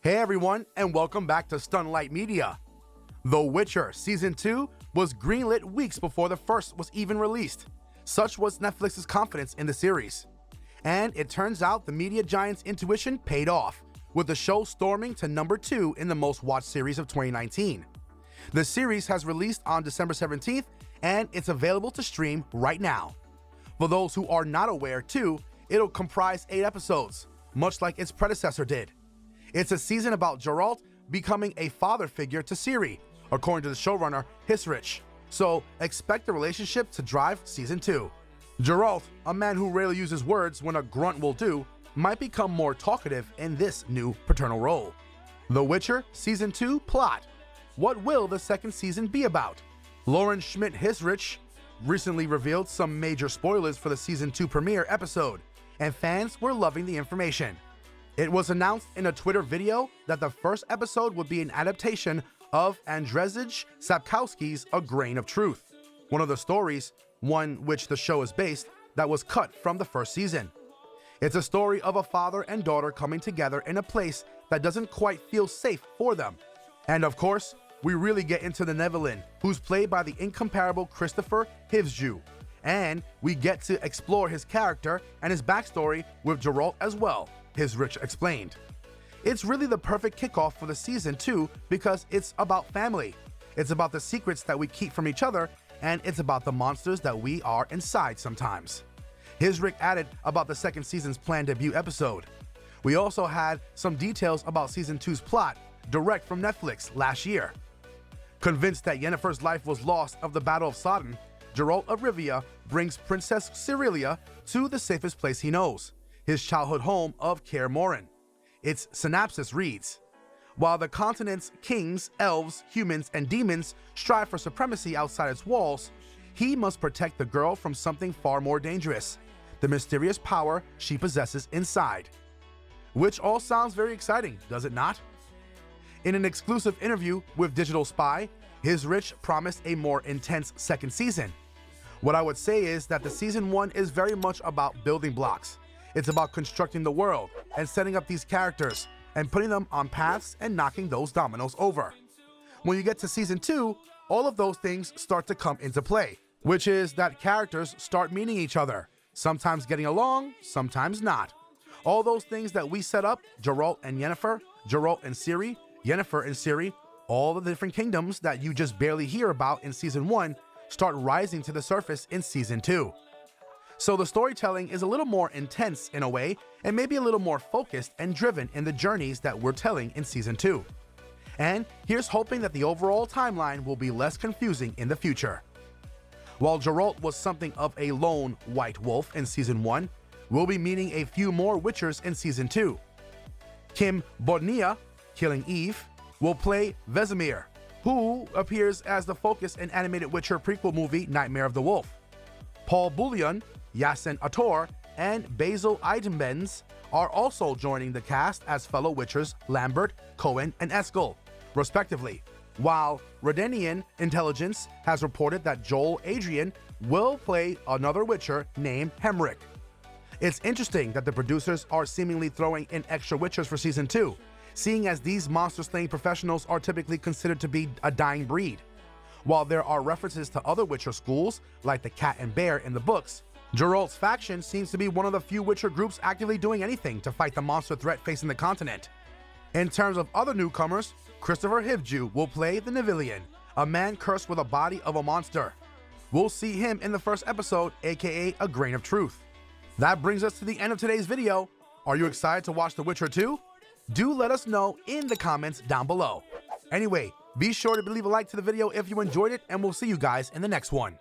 Hey everyone, and welcome back to Stunlight Media. The Witcher Season 2 was greenlit weeks before the first was even released. Such was Netflix's confidence in the series. And it turns out the media giant's intuition paid off, with the show storming to number 2 in the most watched series of 2019. The series has released on December 17th, and it's available to stream right now. For those who are not aware too, it'll comprise 8 episodes, much like its predecessor did. It's a season about Geralt becoming a father figure to Ciri, according to the showrunner Hissrich. So expect the relationship to drive Season 2. Geralt, a man who rarely uses words when a grunt will do, might become more talkative in this new paternal role. The Witcher Season 2 plot. What will the second season be about? Lauren Schmidt Hissrich recently revealed some major spoilers for the Season 2 premiere episode, and fans were loving the information. It was announced in a Twitter video that the first episode would be an adaptation of Andrzej Sapkowski's A Grain of Truth, one of the stories, one which the show is based, that was cut from the first season. It's a story of a father and daughter coming together in a place that doesn't quite feel safe for them. And of course, we really get into the Nivellen, who's played by the incomparable Kristofer Hivju, and we get to explore his character and his backstory with Geralt as well, Hissrich explained. It's really the perfect kickoff for the season 2 because it's about family. It's about the secrets that we keep from each other, and it's about the monsters that we are inside sometimes. Hissrich added about the second season's planned debut episode. We also had some details about season 2's plot, direct from Netflix last year. Convinced that Yennefer's life was lost of the Battle of Sodden, Geralt of Rivia brings Princess Cyrilia to the safest place he knows, his childhood home of Kaer Morhen. Its synopsis reads, while the continent's kings, elves, humans, and demons strive for supremacy outside its walls, he must protect the girl from something far more dangerous, the mysterious power she possesses inside. Which all sounds very exciting, does it not? In an exclusive interview with Digital Spy, Hissrich promised a more intense second season. What I would say is that the season 1 is very much about building blocks. It's about constructing the world and setting up these characters and putting them on paths and knocking those dominoes over. When you get to season 2, all of those things start to come into play, which is that characters start meeting each other, sometimes getting along, sometimes not. All those things that we set up, Geralt and Yennefer, Geralt and Ciri, Yennefer and Ciri, all the different kingdoms that you just barely hear about in season 1 start rising to the surface in season 2. So the storytelling is a little more intense in a way, and maybe a little more focused and driven in the journeys that we're telling in season 2. And here's hoping that the overall timeline will be less confusing in the future. While Geralt was something of a lone white wolf in season 1, we'll be meeting a few more Witchers in season 2. Kim Bodnia, Killing Eve, will play Vesemir, who appears as the focus in animated Witcher prequel movie Nightmare of the Wolf. Paul Bullion, Yasen Ator, and Basil Idenbenz are also joining the cast as fellow Witchers Lambert, Cohen, and Eskel, respectively, while Redanian intelligence has reported that Joel Adrian will play another Witcher named Hemric. It's interesting that the producers are seemingly throwing in extra Witchers for season 2, seeing as these monster-slaying professionals are typically considered to be a dying breed. While there are references to other Witcher schools, like the Cat and Bear in the books, Geralt's faction seems to be one of the few Witcher groups actively doing anything to fight the monster threat facing the continent. In terms of other newcomers, Kristofer Hivju will play the Nivellen, a man cursed with a body of a monster. We'll see him in the first episode, aka A Grain of Truth. That brings us to the end of today's video. Are you excited to watch The Witcher 2? Do let us know in the comments down below. Anyway, be sure to leave a like to the video if you enjoyed it, and we'll see you guys in the next one.